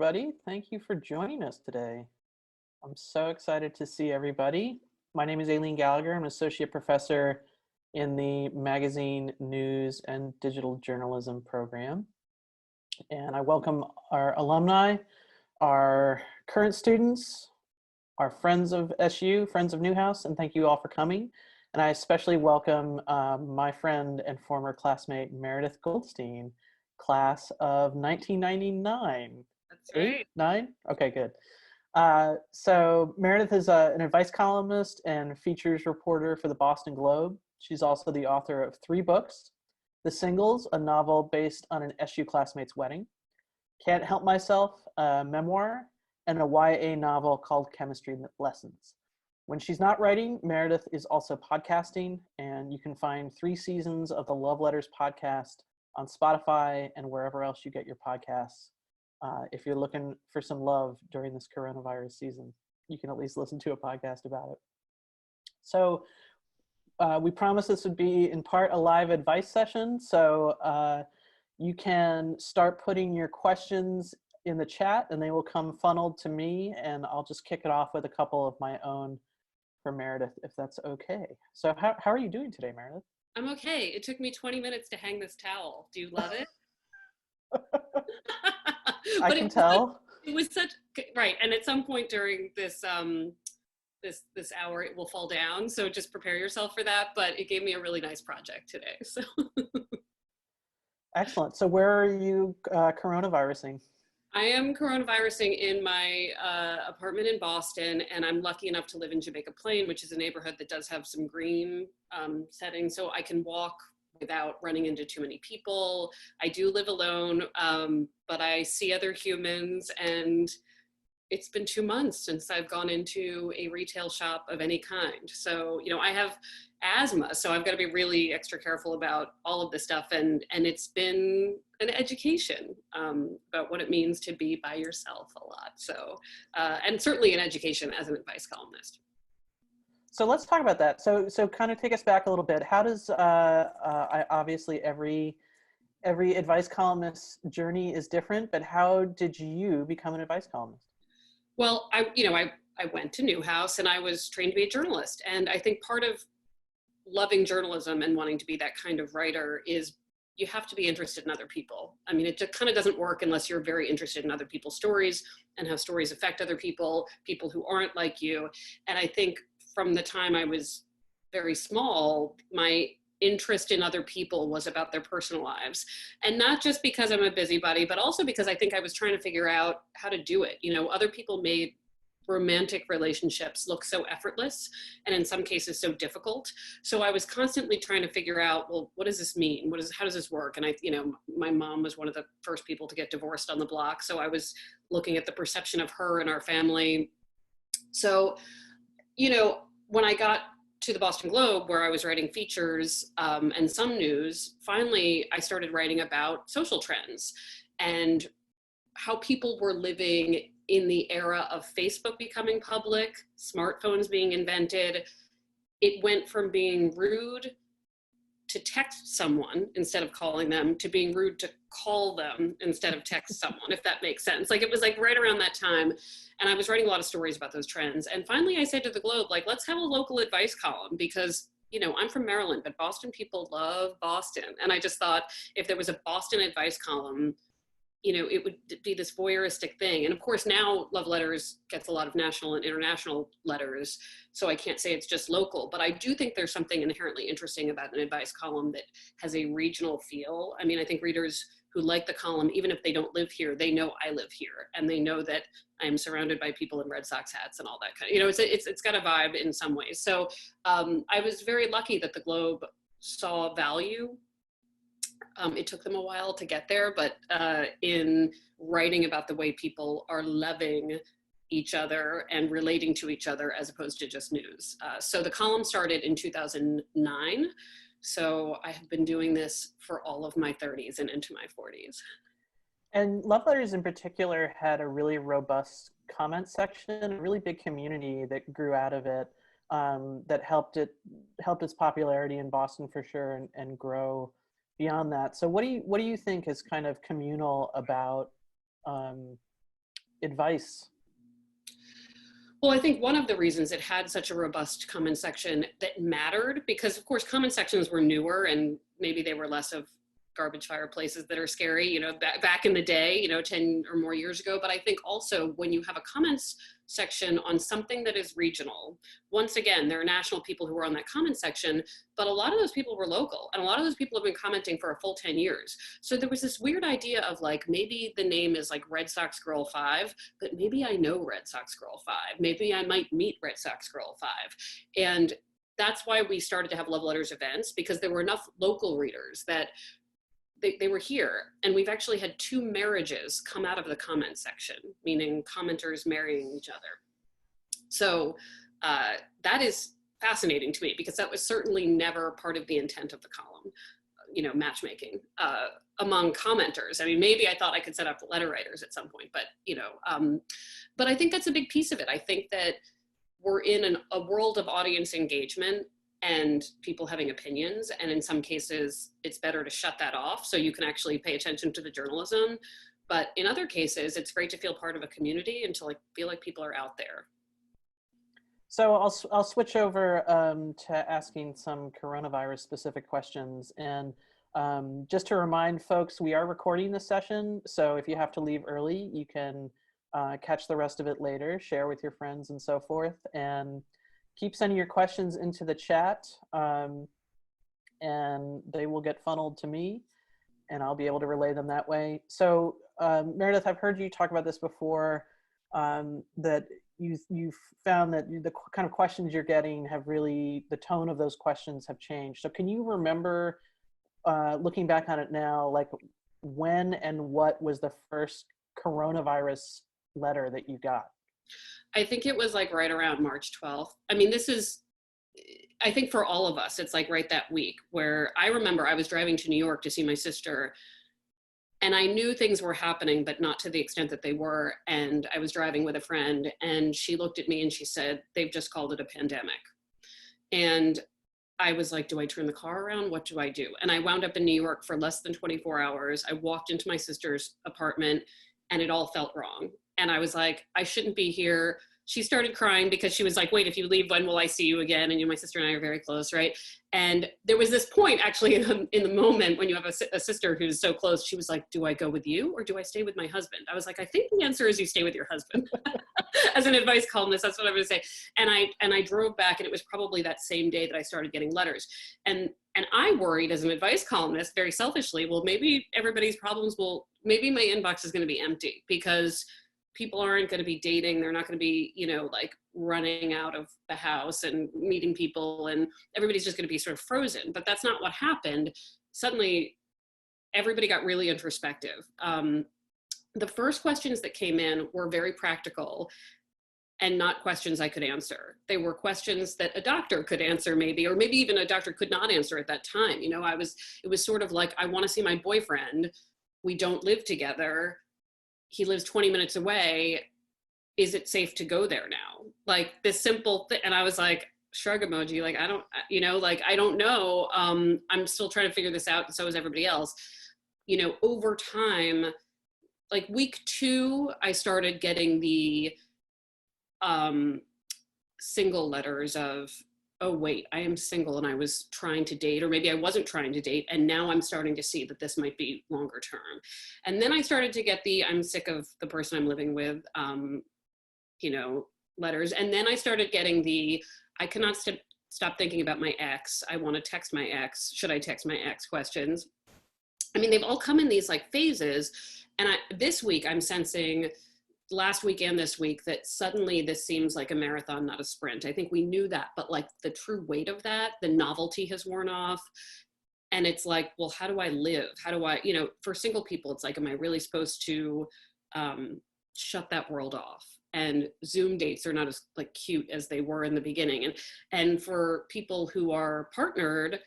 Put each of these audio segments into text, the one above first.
everybody. Thank you for joining us today. I'm so excited to see everybody. My name is Aileen Gallagher. I'm an associate professor in the magazine, news, and digital journalism program. And I welcome our alumni, our current students, our friends of SU, friends of Newhouse, and thank you all for coming. And I especially welcome my friend and former classmate, Meredith Goldstein, class of 1999. That's right. 8, 9? Okay, good. So Meredith is an advice columnist and features reporter for the Boston Globe. She's also the author of 3 books: The Singles, a novel based on an SU classmate's wedding; Can't Help Myself, a memoir; and a YA novel called Chemistry Lessons. When she's not writing, Meredith is also podcasting, and you can find 3 seasons of the Love Letters podcast on Spotify and wherever else you get your podcasts. If you're looking for some love during this coronavirus season, you can at least listen to a podcast about it. So we promised this would be in part a live advice session. So you can start putting your questions in the chat and they will come funneled to me, and I'll just kick it off with a couple of my own for Meredith, if that's okay. So how are you doing today, Meredith? I'm okay. It took me 20 minutes to hang this towel. Do you love it? I can tell. It was such, right. And at some point during this this hour, it will fall down. So just prepare yourself for that. But it gave me a really nice project today. So Excellent. So where are you coronavirusing? I am coronavirusing in my apartment in Boston, and I'm lucky enough to live in Jamaica Plain, which is a neighborhood that does have some green settings, so I can walk without running into too many people. I do live alone, but I see other humans, and it's been 2 months since I've gone into a retail shop of any kind. So, you know, I have asthma, so I've got to be really extra careful about all of this stuff. And it's been an education about what it means to be by yourself a lot. So, and certainly an education as an advice columnist. So let's talk about that. So kind of take us back a little bit. How does, obviously every advice columnist's journey is different, but how did you become an advice columnist? Well, I went to Newhouse and I was trained to be a journalist. And I think part of loving journalism and wanting to be that kind of writer is you have to be interested in other people. I mean, it just kind of doesn't work unless you're very interested in other people's stories and how stories affect other people who aren't like you. And I think from the time I was very small, my interest in other people was about their personal lives. And not just because I'm a busybody, but also because I think I was trying to figure out how to do it. You know, other people made romantic relationships look so effortless and in some cases so difficult. So I was constantly trying to figure out, well, what does this mean? How does this work? And my mom was one of the first people to get divorced on the block. So I was looking at the perception of her and our family. So, you know, when I got to the Boston Globe, where I was writing features and some news, finally I started writing about social trends and how people were living in the era of Facebook becoming public, smartphones being invented. It went from being rude to text someone instead of calling them to being rude to call them instead of text someone, if that makes sense. Like, it was like right around that time. And I was writing a lot of stories about those trends. And finally I said to the Globe, like, let's have a local advice column because, you know, I'm from Maryland, but Boston people love Boston. And I just thought if there was a Boston advice column, you know, it would be this voyeuristic thing. And of course now Love Letters gets a lot of national and international letters, so I can't say it's just local, but I do think there's something inherently interesting about an advice column that has a regional feel. I mean, I think readers who like the column, even if they don't live here, they know I live here, and they know that I'm surrounded by people in Red Sox hats and all that kind of, you know, it's got a vibe in some ways. So I was very lucky that the Globe saw value. It took them a while to get there, but in writing about the way people are loving each other and relating to each other as opposed to just news. So the column started in 2009. So I have been doing this for all of my 30s and into my 40s. And Love Letters in particular had a really robust comment section, a really big community that grew out of it, that helped its popularity in Boston for sure and grow beyond that. So what do you think is kind of communal about advice? Well, I think one of the reasons it had such a robust comment section that mattered, because of course comment sections were newer and maybe they were less of garbage fireplaces that are scary, you know, back in the day, you know, 10 or more years ago. But I think also when you have a comments section on something that is regional, once again, there are national people who are on that comment section, but a lot of those people were local, and a lot of those people have been commenting for a full 10 years. So there was this weird idea of like, maybe the name is like Red Sox Girl 5, but maybe I know Red Sox Girl 5. Maybe I might meet Red Sox Girl 5. And that's why we started to have love letters events, because there were enough local readers that they were here. And we've actually had 2 marriages come out of the comment section, meaning commenters marrying each other. So that is fascinating to me, because that was certainly never part of the intent of the column, you know, matchmaking among commenters. I mean, maybe I thought I could set up letter writers at some point, but, you know, but I think that's a big piece of it. I think that we're in a world of audience engagement and people having opinions. And in some cases, it's better to shut that off so you can actually pay attention to the journalism. But in other cases, it's great to feel part of a community and to like feel like people are out there. So I'll switch over to asking some coronavirus specific questions. And just to remind folks, we are recording this session. So if you have to leave early, you can catch the rest of it later, share with your friends and so forth. And keep sending your questions into the chat, and they will get funneled to me, and I'll be able to relay them that way. So Meredith, I've heard you talk about this before, that you've found that the kind of questions you're getting have really, the tone of those questions have changed. So can you remember, looking back on it now, like when and what was the first coronavirus letter that you got? I think it was like right around March 12th. I mean, this is, I think for all of us, it's like right that week, where I remember I was driving to New York to see my sister, and I knew things were happening, but not to the extent that they were. And I was driving with a friend, and she looked at me and she said, "They've just called it a pandemic." And I was like, do I turn the car around? What do I do? And I wound up in New York for less than 24 hours. I walked into my sister's apartment and it all felt wrong. And I was like, I shouldn't be here. She started crying because she was like, wait, if you leave, when will I see you again? And you know, my sister and I are very close, right? And there was this point actually in the moment when you have a sister who's so close, she was like, do I go with you or do I stay with my husband? I was like, I think the answer is you stay with your husband. As an advice columnist, that's what I would say. And I drove back, and it was probably that same day that I started getting letters. And I worried as an advice columnist, very selfishly, well, maybe everybody's problems maybe my inbox is going to be empty because people aren't going to be dating. They're not going to be, you know, like running out of the house and meeting people, and everybody's just going to be sort of frozen. But that's not what happened. Suddenly, everybody got really introspective. The first questions that came in were very practical and not questions I could answer. They were questions that a doctor could answer maybe, or maybe even a doctor could not answer at that time. You know, it was sort of like, I want to see my boyfriend. We don't live together. He lives 20 minutes away. Is it safe to go there now? Like this simple thing. And I was like, shrug emoji. Like, I don't, you know, like, I don't know. I'm still trying to figure this out. And so is everybody else. You know, over time, like week 2, I started getting the single letters of, oh wait, I am single and I was trying to date, or maybe I wasn't trying to date, and now I'm starting to see that this might be longer term. And then I started to get the, I'm sick of the person I'm living with, you know, letters. And then I started getting the, I cannot stop thinking about my ex. I want to text my ex. Should I text my ex questions? I mean, they've all come in these like phases. And this week I'm sensing, last week and this week, that suddenly this seems like a marathon, not a sprint. I think we knew that, but like the true weight of that, the novelty has worn off. And it's like, well, how do I live? How do I, you know, for single people, it's like, am I really supposed to shut that world off? And Zoom dates are not as like cute as they were in the beginning. And for people who are partnered,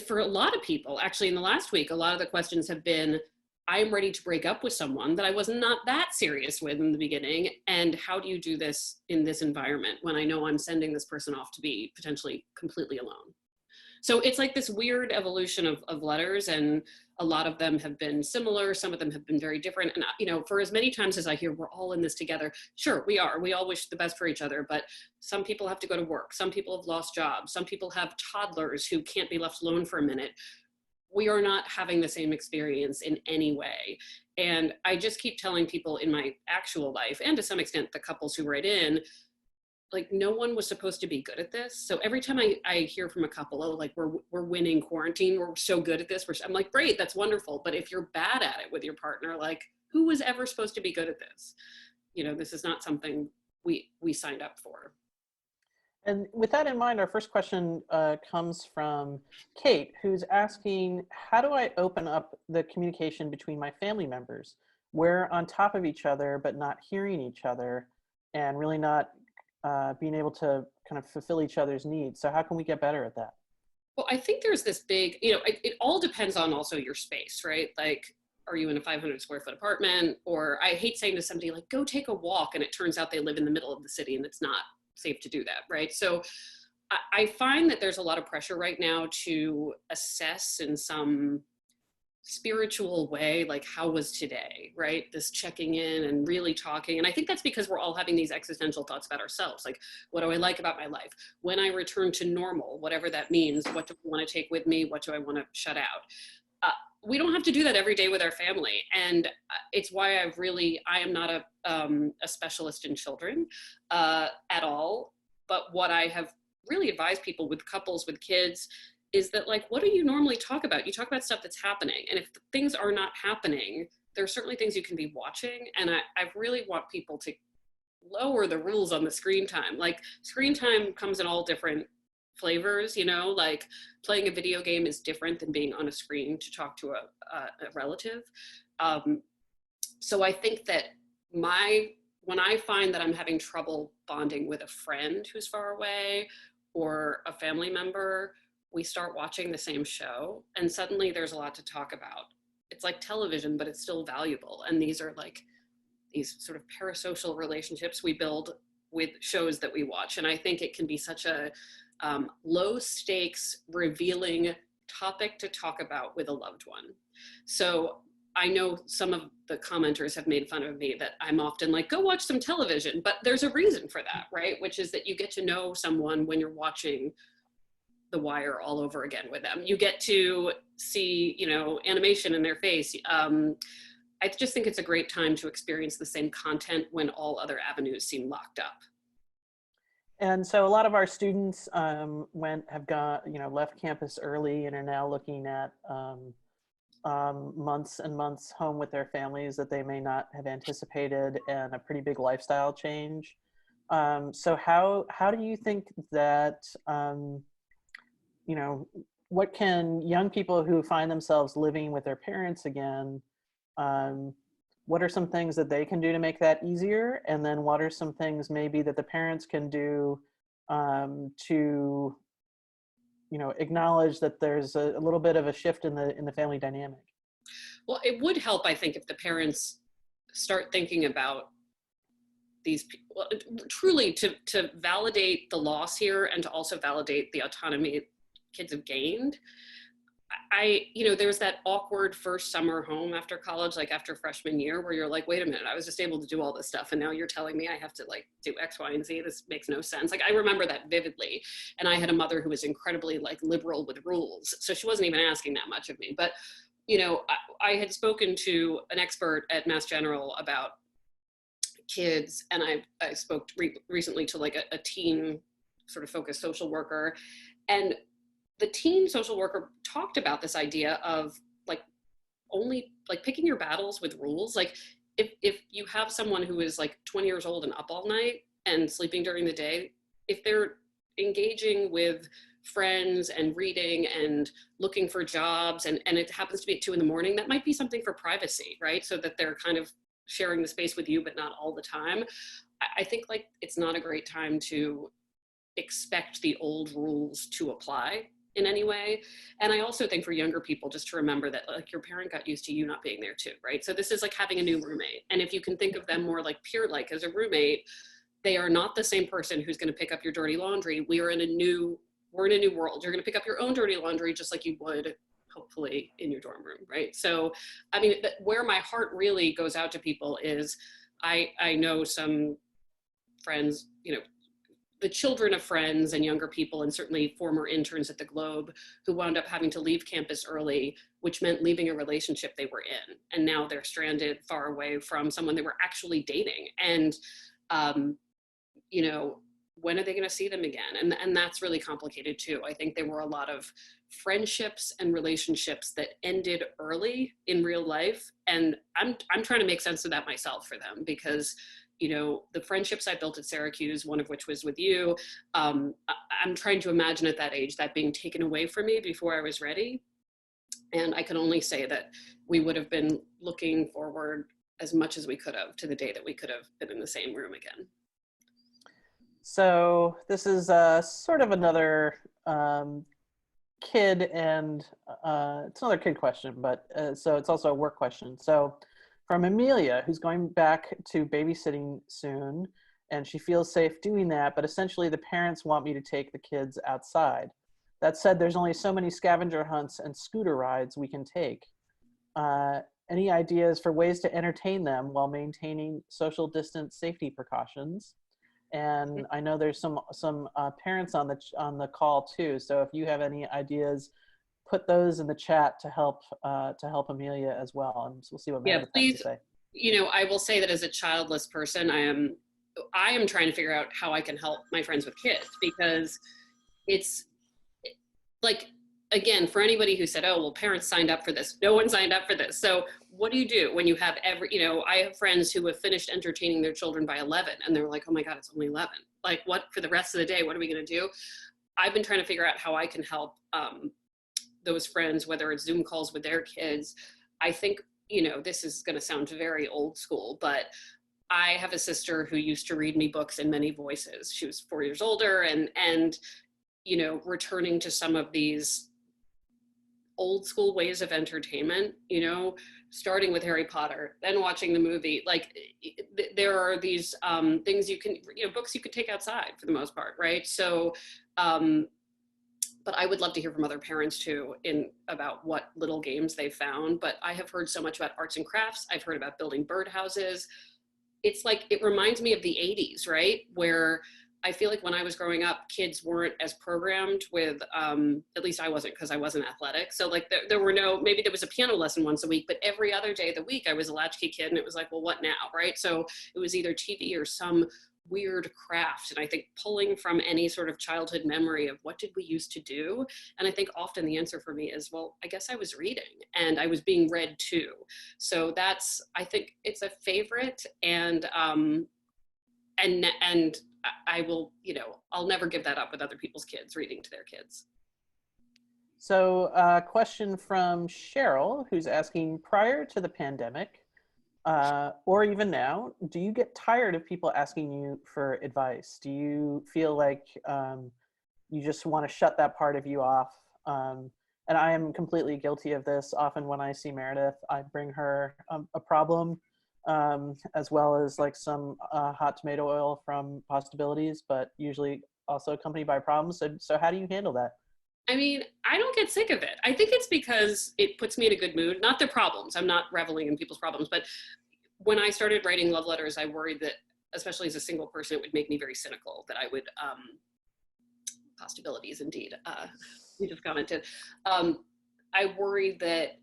for a lot of people, actually in the last week, a lot of the questions have been, I'm ready to break up with someone that I was not that serious with in the beginning. And how do you do this in this environment when I know I'm sending this person off to be potentially completely alone? So it's like this weird evolution of letters, and a lot of them have been similar. Some of them have been very different. And, you know, for as many times as I hear, we're all in this together. Sure, we are. We all wish the best for each other, but some people have to go to work. Some people have lost jobs. Some people have toddlers who can't be left alone for a minute. We are not having the same experience in any way. And I just keep telling people in my actual life, and to some extent the couples who write in, like, no one was supposed to be good at this. So every time I hear from a couple, oh, like we're winning quarantine, we're so good at this, I'm like, great, that's wonderful. But if you're bad at it with your partner, like, who was ever supposed to be good at this? You know, this is not something we signed up for. And with that in mind, our first question comes from Kate, who's asking, how do I open up the communication between my family members? We're on top of each other, but not hearing each other, and really not being able to kind of fulfill each other's needs. So how can we get better at that? Well, I think there's this big, you know, it all depends on also your space, right? Like, are you in a 500 square foot apartment? Or I hate saying to somebody, like, go take a walk, and it turns out they live in the middle of the city and it's not safe to do that, right? So I find that there's a lot of pressure right now to assess in some spiritual way, like, how was today, right? This checking in and really talking. And I think that's because we're all having these existential thoughts about ourselves. Like, what do I like about my life? When I return to normal, whatever that means, what do I want to take with me? What do I want to shut out? We don't have to do that every day with our family. And it's why I am not a specialist in children at all. But what I have really advised people with couples, with kids, is that, like, what do you normally talk about? You talk about stuff that's happening. And if things are not happening, there are certainly things you can be watching. And I really want people to lower the rules on the screen time. Like, screen time comes in all different flavors, you know, like playing a video game is different than being on a screen to talk to a relative. So I think that when I find that I'm having trouble bonding with a friend who's far away or a family member, we start watching the same show, and suddenly there's a lot to talk about. It's like television, but it's still valuable. And these are like these sort of parasocial relationships we build with shows that we watch. And I think it can be such a low stakes, revealing topic to talk about with a loved one. So I know some of the commenters have made fun of me that I'm often like, go watch some television, but there's a reason for that, right? Which is that you get to know someone when you're watching The Wire all over again with them. You get to see, you know, animation in their face. I just think it's a great time to experience the same content when all other avenues seem locked up. And so a lot of our students left campus early and are now looking at months and months home with their families that they may not have anticipated, and a pretty big lifestyle change. So how do you think that, what can young people who find themselves living with their parents again, what are some things that they can do to make that easier? And then what are some things maybe that the parents can do to, acknowledge that there's a little bit of a shift in the family dynamic? Well, it would help, I think, if the parents start thinking about these people, truly to validate the loss here and to also validate the autonomy kids have gained. There's that awkward first summer home after college, like after freshman year, where you're like, wait a minute, I was just able to do all this stuff, and now you're telling me I have to like do X, Y, and Z. This makes no sense. Like, I remember that vividly. And I had a mother who was incredibly like liberal with rules, so she wasn't even asking that much of me. But I had spoken to an expert at Mass General about kids, and I spoke recently to like a teen sort of focused social worker, and the teen social worker talked about this idea of like only like picking your battles with rules. Like, if you have someone who is like 20 years old and up all night and sleeping during the day, if they're engaging with friends and reading and looking for jobs, and it happens to be at 2 a.m, that might be something for privacy, right? So that they're kind of sharing the space with you, but not all the time. I think like it's not a great time to expect the old rules to apply in any way. And I also think for younger people, just to remember that like your parent got used to you not being there too, right? So this is like having a new roommate. And if you can think of them more like peer-like as a roommate, they are not the same person who's going to pick up your dirty laundry. We are in a new we're in a new world. You're going to pick up your own dirty laundry just like you would hopefully in your dorm room, right? So, I mean, where my heart really goes out to people is I know some friends, you know, the children of friends and younger people, and certainly former interns at the Globe, who wound up having to leave campus early, which meant leaving a relationship they were in. And now they're stranded far away from someone they were actually dating. And, you know, when are they going to see them again? And that's really complicated too. I think there were a lot of friendships and relationships that ended early in real life. And I'm trying to make sense of that myself for them, because you know, the friendships I built at Syracuse, one of which was with you, I'm trying to imagine at that age that being taken away from me before I was ready. And I can only say that we would have been looking forward as much as we could have to the day that we could have been in the same room again. So this is sort of another kid, and it's another kid question, but so it's also a work question. So from Amelia, who's going back to babysitting soon, and she feels safe doing that, but essentially the parents want me to take the kids outside. That said, there's only so many scavenger hunts and scooter rides we can take. Any ideas for ways to entertain them while maintaining social distance safety precautions? And I know there's some parents on the call too. So if you have any ideas, put those in the chat to help Amelia as well, and we'll see what Meredith has to say. You know, I will say that as a childless person, I am trying to figure out how I can help my friends with kids, because it's like, again, for anybody who said, oh, well, parents signed up for this, no one signed up for this. So what do you do when you have you know, I have friends who have finished entertaining their children by 11 and they're like, oh my God, it's only 11. Like, what, for the rest of the day, what are we going to do? I've been trying to figure out how I can help those friends, whether it's Zoom calls with their kids. I think, you know, this is going to sound very old school, but I have a sister who used to read me books in many voices. She was 4 years older, and, you know, returning to some of these old school ways of entertainment, you know, starting with Harry Potter, then watching the movie, like there are these things you can, you know, books you could take outside for the most part, right? So, but I would love to hear from other parents too about what little games they found. But I have heard so much about arts and crafts. I've heard about building birdhouses. It's like, it reminds me of the 80s, right? Where I feel like when I was growing up, kids weren't as programmed with, at least I wasn't, because I wasn't athletic. So like there were maybe there was a piano lesson once a week, but every other day of the week I was a latchkey kid, and it was like, well, what now, right? So it was either TV or some weird craft. And I think pulling from any sort of childhood memory of what did we used to do? And I think often the answer for me is, well, I guess I was reading and I was being read too. So I think it's a favorite, and I will, you know, I'll never give that up with other people's kids, reading to their kids. So a question from Cheryl, who's asking, prior to the pandemic, or even now, do you get tired of people asking you for advice? Do you feel like you just want to shut that part of you off? And I am completely guilty of this. Often when I see Meredith, I bring her a problem, as well as like some hot tomato oil from Possibilities, but usually also accompanied by problems. So how do you handle that? I mean, I don't get sick of it. I think it's because it puts me in a good mood, not their problems. I'm not reveling in people's problems, but when I started writing love letters, I worried that, especially as a single person, it would make me very cynical, that I would, Possibilities indeed, you just commented. I worried that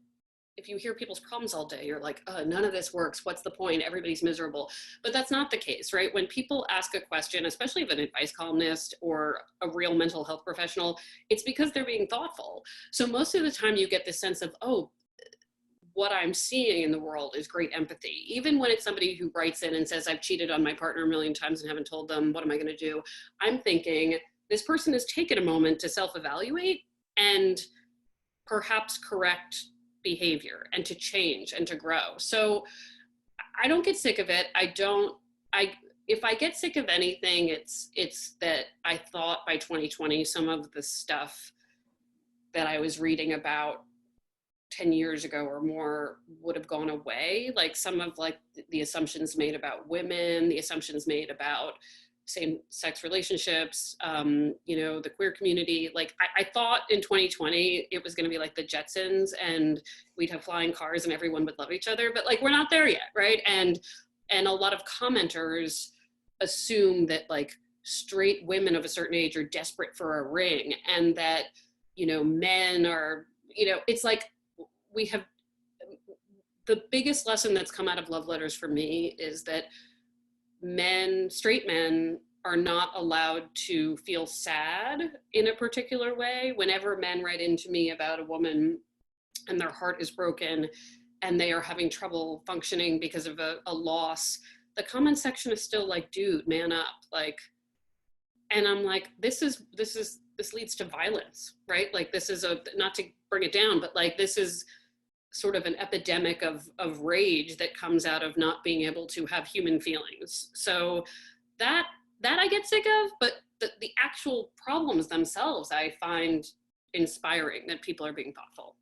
if you hear people's problems all day, you're like, oh, none of this works. What's the point? Everybody's miserable. But that's not the case, right? When people ask a question, especially of an advice columnist or a real mental health professional, it's because they're being thoughtful. So most of the time you get this sense of, oh, what I'm seeing in the world is great empathy. Even when it's somebody who writes in and says, I've cheated on my partner a million times and haven't told them, what am I going to do? I'm thinking, this person has taken a moment to self-evaluate and perhaps correct behavior and to change and to grow. So I don't get sick of it. If I get sick of anything, it's that I thought by 2020, some of the stuff that I was reading about 10 years ago or more would have gone away. Like some of like the assumptions made about women, the assumptions made about same-sex relationships, you know, the queer community. Like I thought in 2020 it was going to be like the Jetsons and we'd have flying cars and everyone would love each other, but like we're not there yet, right? And a lot of commenters assume that like straight women of a certain age are desperate for a ring, and that, you know, men are, you know, it's like we have, the biggest lesson that's come out of love letters for me is that straight men are not allowed to feel sad in a particular way. Whenever men write into me about a woman and their heart is broken and they are having trouble functioning because of a loss, the comment section is still like, dude, man up. Like, and I'm like, this leads to violence, right? Like this is not to bring it down, but like, this is sort of an epidemic of rage that comes out of not being able to have human feelings. So that I get sick of, but the actual problems themselves, I find inspiring that people are being thoughtful.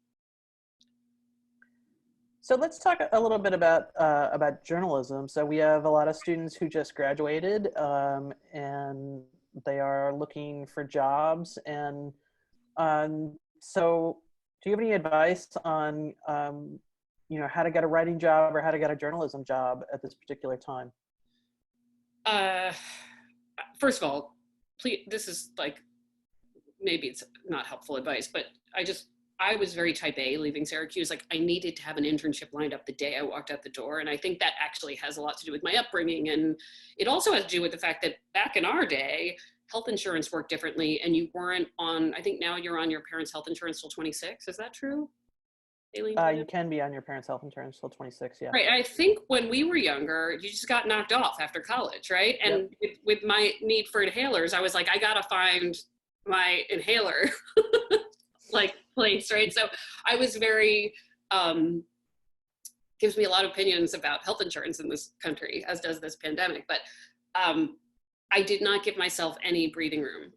So let's talk a little bit about journalism. So we have a lot of students who just graduated, and they are looking for jobs. And so do you have any advice on, you know, how to get a writing job or how to get a journalism job at this particular time? First of all, please, this is like, maybe it's not helpful advice, but I was very type A leaving Syracuse. Like I needed to have an internship lined up the day I walked out the door. And I think that actually has a lot to do with my upbringing. And it also has to do with the fact that back in our day, health insurance worked differently, and you weren't on, I think now you're on your parents' health insurance till 26. Is that true, Aileen? You can be on your parents' health insurance till 26, yeah. Right. I think when we were younger, you just got knocked off after college, right? And Yep. with my need for inhalers, I was like, I gotta find my inhaler, like place, right? So I was very, gives me a lot of opinions about health insurance in this country, as does this pandemic. But I did not give myself any breathing room.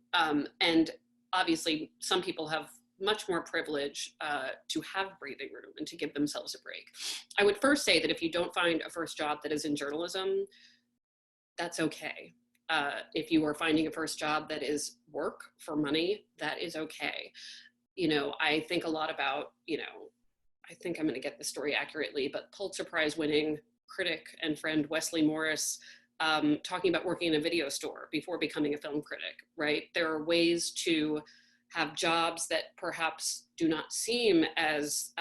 And obviously some people have much more privilege to have breathing room and to give themselves a break. I would first say that if you don't find a first job that is in journalism, that's okay. If you are finding a first job that is work for money, that is okay. You know, I think a lot about, you know, I think I'm going to get the story accurately, but Pulitzer Prize winning critic and friend Wesley Morris talking about working in a video store before becoming a film critic, right? There are ways to have jobs that perhaps do not seem as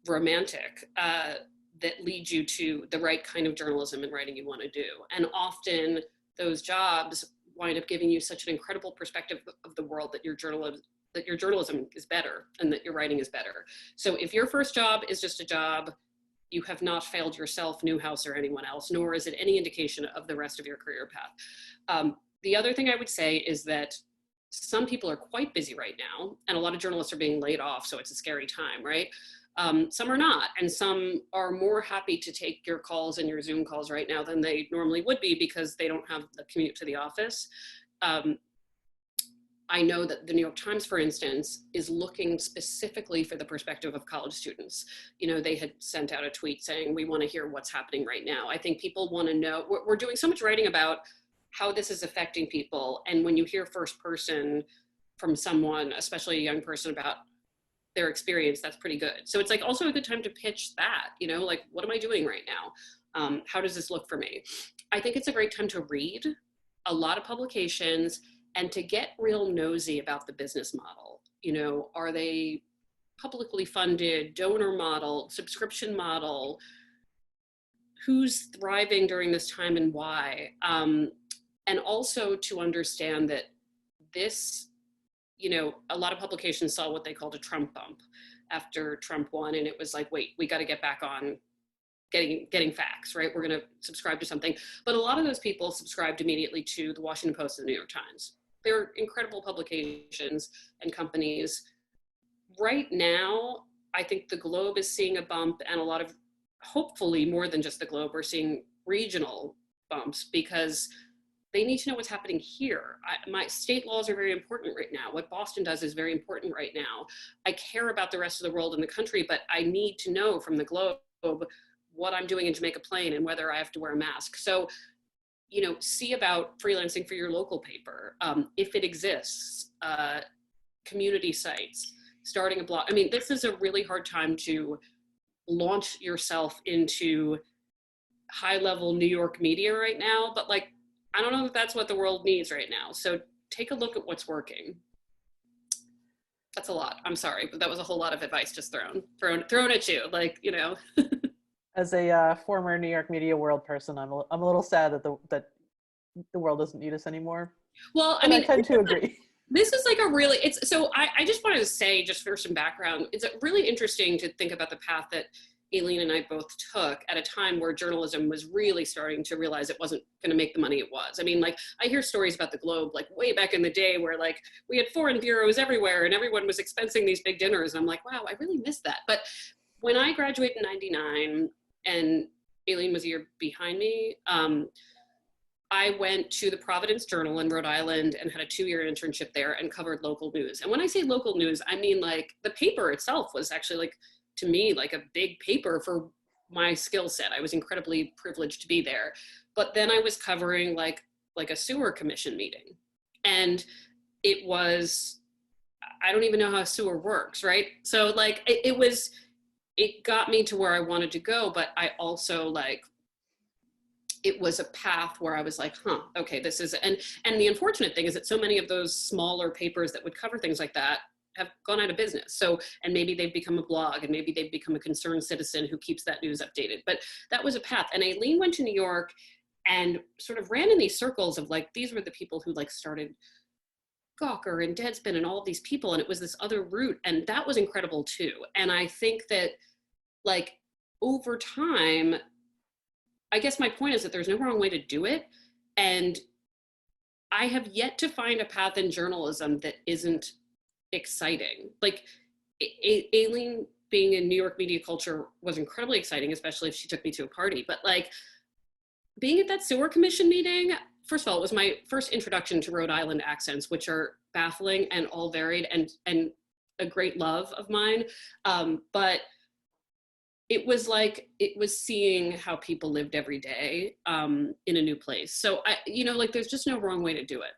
romantic that lead you to the right kind of journalism and writing you want to do. And often those jobs wind up giving you such an incredible perspective of the world that your journalism is better and that your writing is better. So if your first job is just a job, you have not failed yourself, Newhouse, or anyone else, nor is it any indication of the rest of your career path. The other thing I would say is that some people are quite busy right now, and a lot of journalists are being laid off, so it's a scary time, right? Some are not, and some are more happy to take your calls and your Zoom calls right now than they normally would be because they don't have the commute to the office. I know that the New York Times, for instance, is looking specifically for the perspective of college students. You know, they had sent out a tweet saying, we want to hear what's happening right now. I think people want to know, we're doing so much writing about how this is affecting people. And when you hear first person from someone, especially a young person, about their experience, that's pretty good. So it's like also a good time to pitch that, you know, like, what am I doing right now? How does this look for me? I think it's a great time to read a lot of publications and to get real nosy about the business model. You know, are they publicly funded, donor model, subscription model? Who's thriving during this time and why? And also to understand that this, you know, a lot of publications saw what they called a Trump bump after Trump won, and it was like, wait, we got to get back on getting facts, right? We're going to subscribe to something. But a lot of those people subscribed immediately to the Washington Post and the New York Times. They're incredible publications and companies. Right now, I think the Globe is seeing a bump, and a lot of, hopefully more than just the Globe, we're seeing regional bumps because they need to know what's happening here. My state laws are very important right now. What Boston does is very important right now. I care about the rest of the world and the country, but I need to know from the Globe what I'm doing in Jamaica Plain and whether I have to wear a mask. So see about freelancing for your local paper, if it exists, community sites, starting a blog. I mean, this is a really hard time to launch yourself into high-level New York media right now, but like, I don't know if that's what the world needs right now. So take a look at what's working. That's a lot. I'm sorry, but that was a whole lot of advice just thrown at you. Like, As a former New York media world person, I'm a little sad that the world doesn't need us anymore. Well, I tend to agree. This is like I just wanted to say, just for some background, it's really interesting to think about the path that Aileen and I both took at a time where journalism was really starting to realize it wasn't going to make the money it was. I mean, like, I hear stories about the Globe, like way back in the day where like we had foreign bureaus everywhere and everyone was expensing these big dinners. And I'm like, wow, I really missed that. But when I graduated in 99 and Aileen was a year behind me, I went to the Providence Journal in Rhode Island and had a 2-year internship there and covered local news. And when I say local news, I mean like the paper itself was actually like, to me, like a big paper for my skill set. I was incredibly privileged to be there. But then I was covering like a sewer commission meeting. And it was, I don't even know how a sewer works, right? So like it got me to where I wanted to go, but I also like, it was a path where I was like, okay, this is, and the unfortunate thing is that so many of those smaller papers that would cover things like that have gone out of business. So, and maybe they've become a blog and maybe they've become a concerned citizen who keeps that news updated. But that was a path. And Aileen went to New York and sort of ran in these circles of like, these were the people who like started Gawker and Deadspin and all of these people. And it was this other route. And that was incredible too. And I think that like over time, I guess my point is that there's no wrong way to do it. And I have yet to find a path in journalism that isn't exciting. Like Aileen being in New York media culture was incredibly exciting, especially if she took me to a party. But like being at that sewer commission meeting, first of all, it was my first introduction to Rhode Island accents, which are baffling and all varied and a great love of mine. But it was like, it was seeing how people lived every day in a new place. So like there's just no wrong way to do it.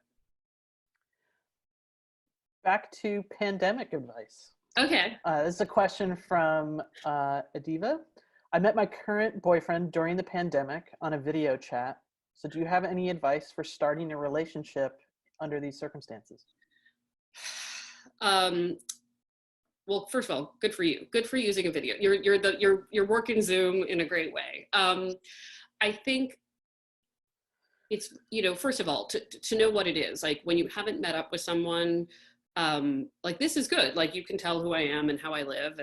Back to pandemic advice. Okay. This is a question from Adiva. I met my current boyfriend during the pandemic on a video chat. So do you have any advice for starting a relationship under these circumstances? Well, first of all, good for you. Good for using a video. You're working Zoom in a great way. I think it's, first of all, to know what it is, like when you haven't met up with someone, like this is good. Like you can tell who I am and how I live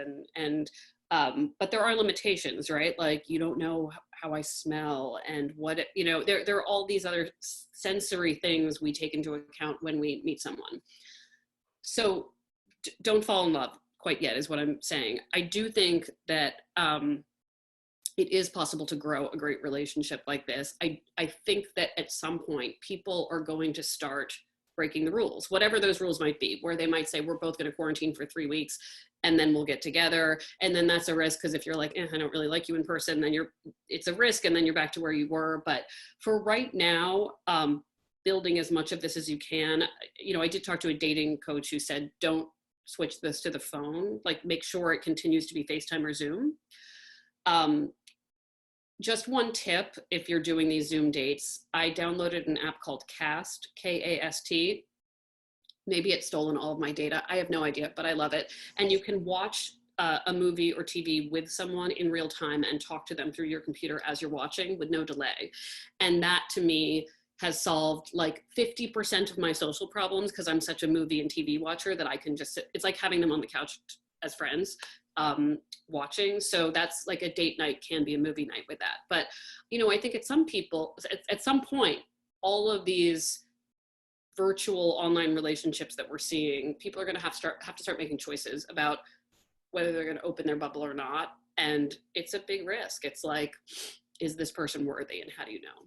but there are limitations, right? Like you don't know how I smell and what, there are all these other sensory things we take into account when we meet someone. So don't fall in love quite yet is what I'm saying. I do think that it is possible to grow a great relationship like this. I think that at some point people are going to start breaking the rules, whatever those rules might be, where they might say, we're both going to quarantine for 3 weeks and then we'll get together. And then that's a risk because if you're like, I don't really like you in person, then it's a risk and then you're back to where you were. But for right now, building as much of this as you can. I did talk to a dating coach who said, don't switch this to the phone, like make sure it continues to be FaceTime or Zoom. Just one tip, if you're doing these Zoom dates, I downloaded an app called Cast, K-A-S-T. Maybe it's stolen all of my data. I have no idea, but I love it. And you can watch a movie or TV with someone in real time and talk to them through your computer as you're watching with no delay. And that to me has solved like 50% of my social problems because I'm such a movie and TV watcher that I can just sit, it's like having them on the couch as friends. Watching. So that's like a date night can be a movie night with that. But, I think at some point, all of these virtual online relationships that we're seeing, people are going to have to start making choices about whether they're going to open their bubble or not. And it's a big risk. It's like, is this person worthy? And how do you know?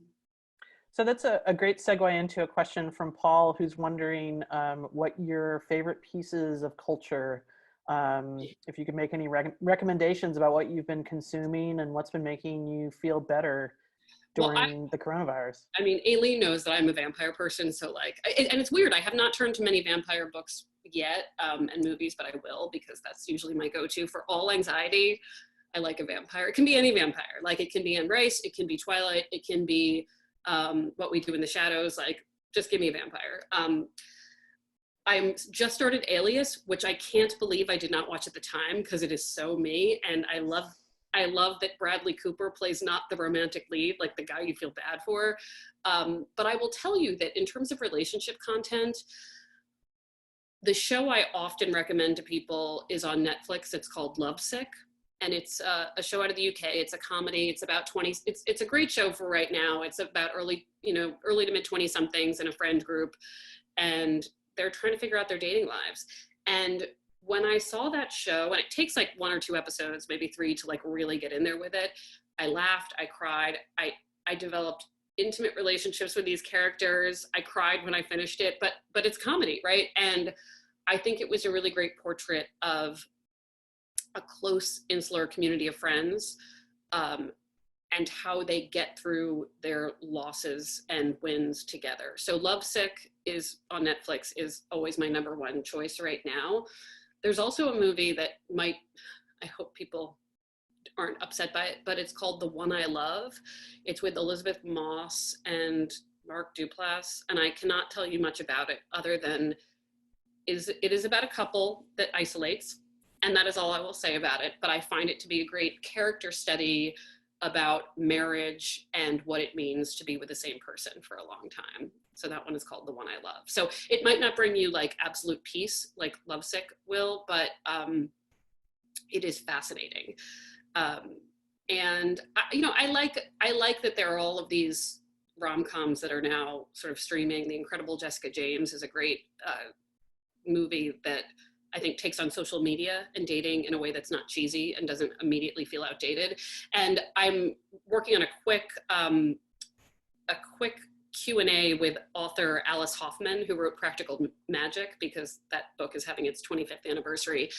So that's a great segue into a question from Paul, who's wondering what your favorite pieces of culture, if you could make any recommendations about what you've been consuming and what's been making you feel better Well, during the coronavirus? I mean, Aileen knows that I'm a vampire person, so like, and it's weird. I have not turned to many vampire books yet, and movies, but I will, because that's usually my go-to for all anxiety. I like a vampire. It can be any vampire. Like, it can be Anne Rice, it can be Twilight, it can be What We Do in the Shadows. Like, just give me a vampire. I'm just started Alias, which I can't believe I did not watch at the time, because it is so me, and I love that Bradley Cooper plays not the romantic lead, like the guy you feel bad for. But I will tell you that in terms of relationship content, the show I often recommend to people is on Netflix. It's called Lovesick, and it's a show out of the UK. It's a comedy. It's about 20. It's a great show for right now. It's about early to mid 20 somethings in a friend group, and they're trying to figure out their dating lives. And when I saw that show, and it takes like 1 or 2 episodes, maybe 3, to like really get in there with it, I laughed, I cried, I developed intimate relationships with these characters. I cried when I finished it, but it's comedy, right? And I think it was a really great portrait of a close insular community of friends, and how they get through their losses and wins together. So Lovesick is on Netflix, is always my #1 choice right now. There's also a movie that I hope people aren't upset by it, but it's called The One I Love. It's with Elizabeth Moss and Mark Duplass, and I cannot tell you much about it other than it is about a couple that isolates, and that is all I will say about it. But I find it to be a great character study about marriage and what it means to be with the same person for a long time. So that one is called The One I Love. So it might not bring you like absolute peace like Lovesick will, but it is fascinating. And I like that there are all of these rom-coms that are now sort of streaming. The Incredible Jessica James is a great movie that I think takes on social media and dating in a way that's not cheesy and doesn't immediately feel outdated. And I'm working on a quick Q&A with author Alice Hoffman, who wrote Practical Magic, because that book is having its 25th anniversary.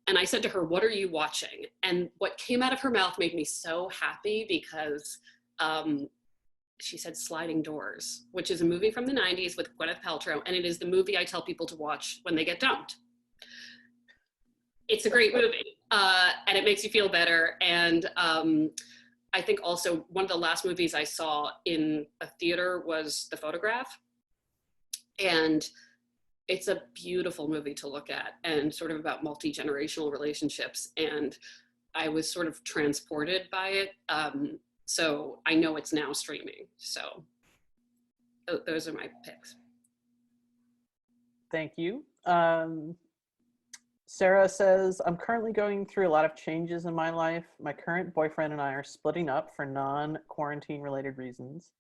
And I said to her, "What are you watching?" And what came out of her mouth made me so happy, because she said Sliding Doors, which is a movie from the 90s with Gwyneth Paltrow. And it is the movie I tell people to watch when they get dumped. It's a great movie, and it makes you feel better. And I think also one of the last movies I saw in a theater was The Photograph. And it's a beautiful movie to look at, and sort of about multi-generational relationships. And I was sort of transported by it. So I know it's now streaming. So those are my picks. Thank you. Sarah says, I'm currently going through a lot of changes in my life. My current boyfriend and I are splitting up for non-quarantine related reasons.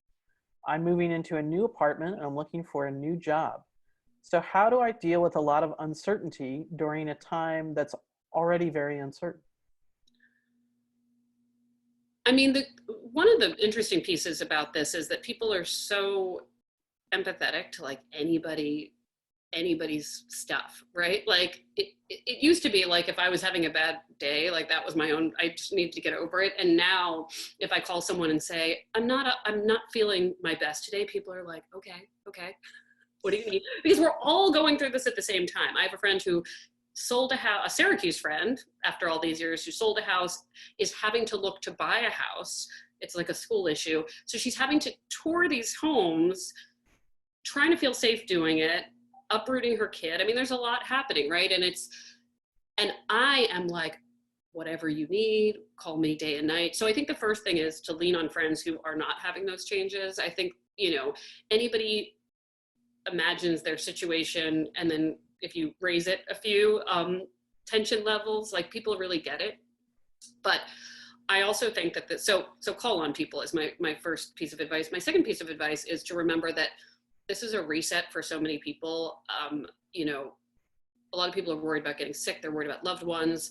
I'm moving into a new apartment and I'm looking for a new job. So how do I deal with a lot of uncertainty during a time that's already very uncertain? I mean, one of the interesting pieces about this is that people are so empathetic to like anybody's stuff, right? Like it used to be like, if I was having a bad day, like that was my own, I just needed to get over it. And now if I call someone and say, I'm not feeling my best today, people are like, okay. What do you need? Because we're all going through this at the same time. I have a friend who sold a house, a Syracuse friend, after all these years, who sold a house, is having to look to buy a house. It's like a school issue. So she's having to tour these homes, trying to feel safe doing it, uprooting her kid. I mean, there's a lot happening, right? And I am like, whatever you need, call me day and night. So I think the first thing is to lean on friends who are not having those changes. I think, anybody imagines their situation, and then if you raise it a few tension levels, like people really get it. But I also think that so call on people is my first piece of advice. My second piece of advice is to remember that this is a reset for so many people. A lot of people are worried about getting sick. They're worried about loved ones.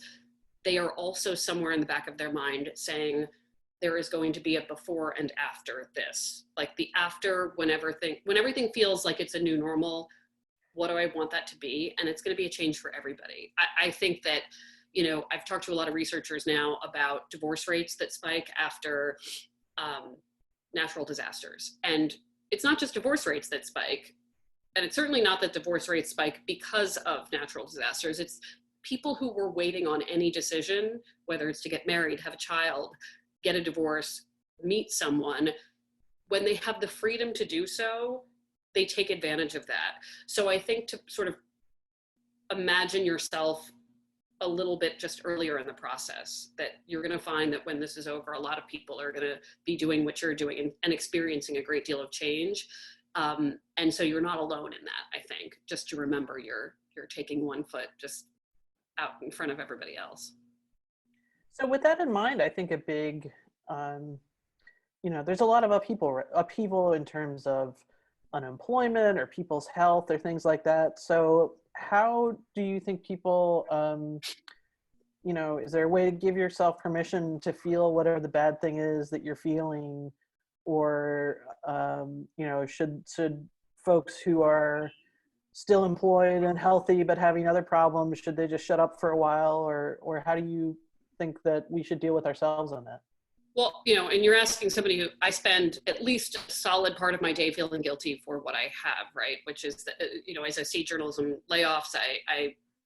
They are also somewhere in the back of their mind saying there is going to be a before and after this. Like the after, when everything feels like it's a new normal, what do I want that to be? And it's going to be a change for everybody. I think that, I've talked to a lot of researchers now about divorce rates that spike after natural disasters. And it's not just divorce rates that spike, and it's certainly not that divorce rates spike because of natural disasters. It's people who were waiting on any decision, whether it's to get married, have a child, get a divorce, meet someone. When they have the freedom to do so, they take advantage of that. So I think to sort of imagine yourself a little bit just earlier in the process, that you're going to find that when this is over, a lot of people are going to be doing what you're doing and experiencing a great deal of change. And so you're not alone in that, I think, just to remember you're taking one foot just out in front of everybody else. So with that in mind, I think a big, there's a lot of upheaval in terms of unemployment or people's health or things like that. So how do you think people, is there a way to give yourself permission to feel whatever the bad thing is that you're feeling? Or, should folks who are still employed and healthy but having other problems, should they just shut up for a while? Or how do you think that we should deal with ourselves on that? Well, and you're asking somebody who, I spend at least a solid part of my day feeling guilty for what I have, right? Which is, as I see journalism layoffs,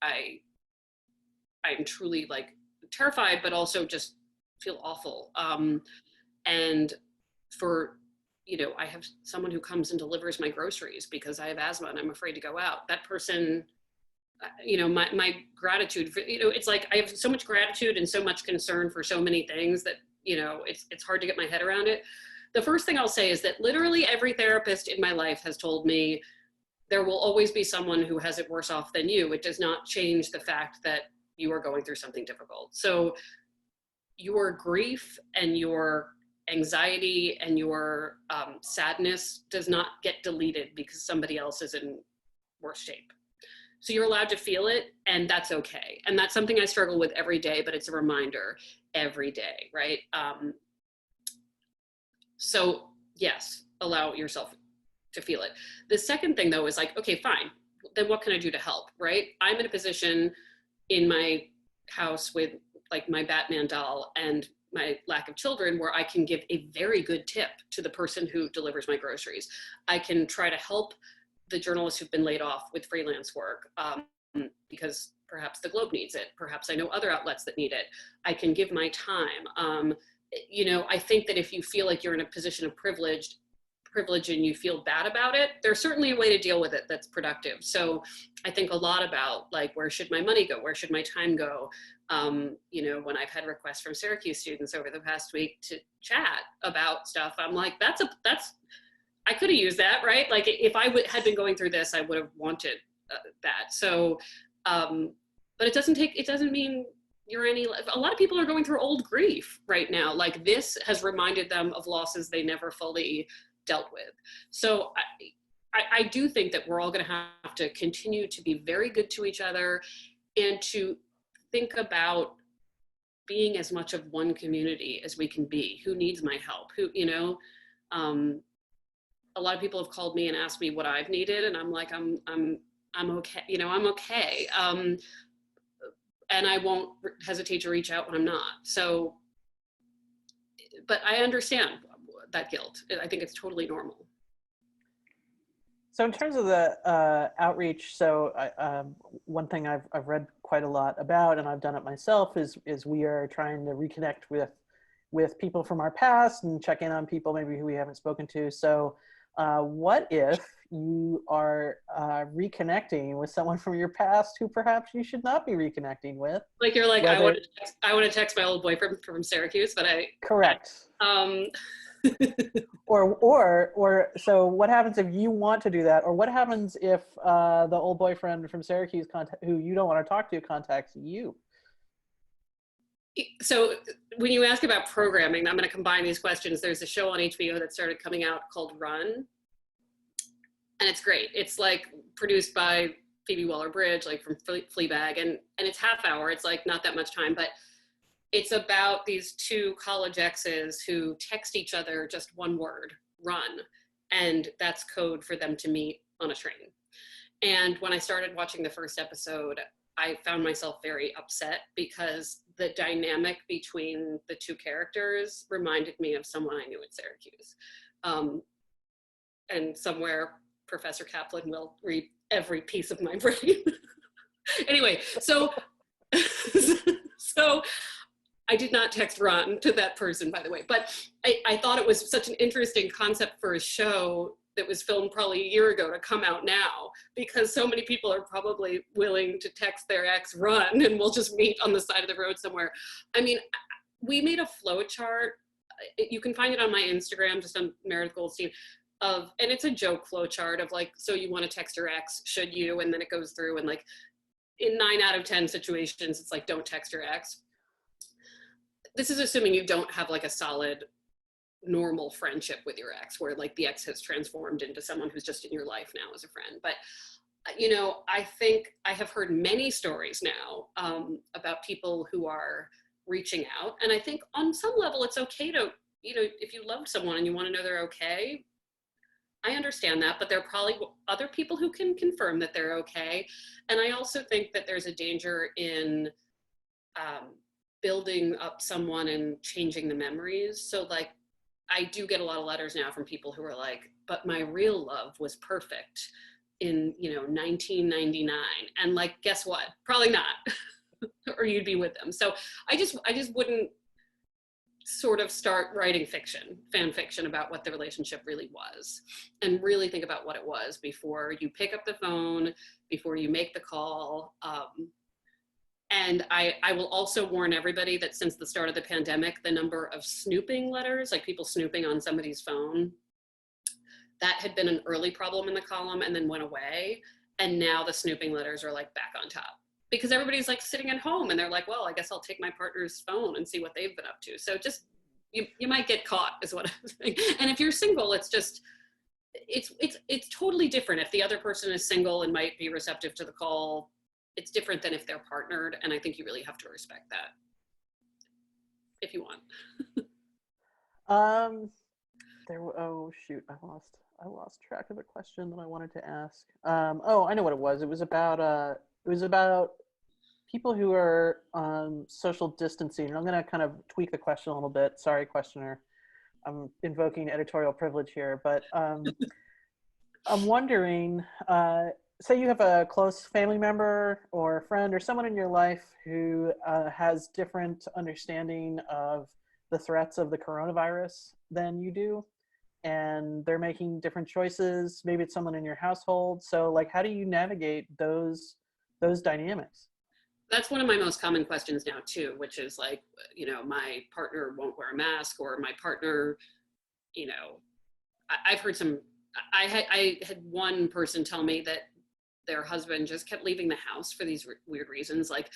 I'm truly like terrified, but also just feel awful. And for, I have someone who comes and delivers my groceries because I have asthma and I'm afraid to go out. That person, my gratitude for, it's like I have so much gratitude and so much concern for so many things that, it's hard to get my head around it. The first thing I'll say is that literally every therapist in my life has told me there will always be someone who has it worse off than you. It does not change the fact that you are going through something difficult. So your grief and your anxiety and your sadness does not get deleted because somebody else is in worse shape. So you're allowed to feel it, and that's okay. And that's something I struggle with every day, but it's a reminder every day, right? So yes, allow yourself to feel it. The second thing though is like, okay, fine, then what can I do to help, right? I'm in a position in my house with like my Batman doll and my lack of children where I can give a very good tip to the person who delivers my groceries. I can try to help the journalists who've been laid off with freelance work because perhaps the Globe needs it. Perhaps I know other outlets that need it. I can give my time. I think that if you feel like you're in a position of privilege and you feel bad about it, there's certainly a way to deal with it that's productive. So I think a lot about like, where should my money go? Where should my time go? When I've had requests from Syracuse students over the past week to chat about stuff, I'm like, I could have used that, right? Like if I had been going through this, I would have wanted that. So, but it doesn't mean you're a lot of people are going through old grief right now. Like this has reminded them of losses they never fully dealt with. So I do think that we're all going to have to continue to be very good to each other and to think about being as much of one community as we can be. Who needs my help? A lot of people have called me and asked me what I've needed, and I'm like, I'm okay. I'm okay. And I won't hesitate to reach out when I'm not. So, but I understand that guilt. I think it's totally normal. So in terms of the outreach, so one thing I've read quite a lot about, and I've done it myself, is we are trying to reconnect with people from our past and check in on people maybe who we haven't spoken to. So what if you are reconnecting with someone from your past who perhaps you should not be reconnecting with? Like you're like, I want to text my old boyfriend from Syracuse, but correct. Or so what happens if you want to do that? Or what happens if the old boyfriend from Syracuse who you don't want to talk to contacts you? So when you ask about programming, I'm going to combine these questions. There's a show on HBO that started coming out called Run. And it's great. It's like produced by Phoebe Waller-Bridge, like from Fleabag. And it's half hour. It's like not that much time, but it's about these two college exes who text each other just one word, run. And that's code for them to meet on a train. And when I started watching the first episode, I found myself very upset because the dynamic between the two characters reminded me of someone I knew at Syracuse. And somewhere Professor Kaplan will read every piece of my brain. Anyway, so I did not text Ron to that person, by the way, but I thought it was such an interesting concept for a show that was filmed probably a year ago to come out now, because so many people are probably willing to text their ex, Run, and we'll just meet on the side of the road somewhere. I mean, we made a flow chart. You can find it on my Instagram, just on Meredith Goldstein, and it's a joke flow chart of like, so you want to text your ex, should you? And then it goes through, and like in 9 out of 10 situations, it's like, don't text your ex. This is assuming you don't have like a solid normal friendship with your ex, where like the ex has transformed into someone who's just in your life now as a friend. But you know, I think I have heard many stories now about people who are reaching out, and I think on some level it's okay to, you know, if you love someone and you want to know they're okay, I understand that, but there are probably other people who can confirm that they're okay. And I also think that there's a danger in building up someone and changing the memories. So like, I do get a lot of letters now from people who are like, but my real love was perfect in, you know, 1999. And like, guess what? Probably not, or you'd be with them. So I just wouldn't sort of start writing fan fiction about what the relationship really was, and really think about what it was before you pick up the phone, before you make the call. And I will also warn everybody that since the start of the pandemic, the number of snooping letters, like people snooping on somebody's phone, that had been an early problem in the column and then went away. And now the snooping letters are like back on top, because everybody's like sitting at home and they're like, well, I guess I'll take my partner's phone and see what they've been up to. So just, you might get caught is what I'm saying. And if you're single, it's just, it's totally different. If the other person is single and might be receptive to the call, it's different than if they're partnered. And I think you really have to respect that if you want. Oh shoot, I lost track of the question that I wanted to ask. Oh, I know what it was. It was about people who are social distancing. And I'm going to kind of tweak the question a little bit. Sorry, questioner. I'm invoking editorial privilege here, but I'm wondering, say you have a close family member or friend or someone in your life who has different understanding of the threats of the coronavirus than you do, and they're making different choices. Maybe it's someone in your household. So like, how do you navigate those dynamics? That's one of my most common questions now too, which is like, you know, my partner won't wear a mask, or my partner, you know, I've heard I had one person tell me that their husband just kept leaving the house for these weird reasons, like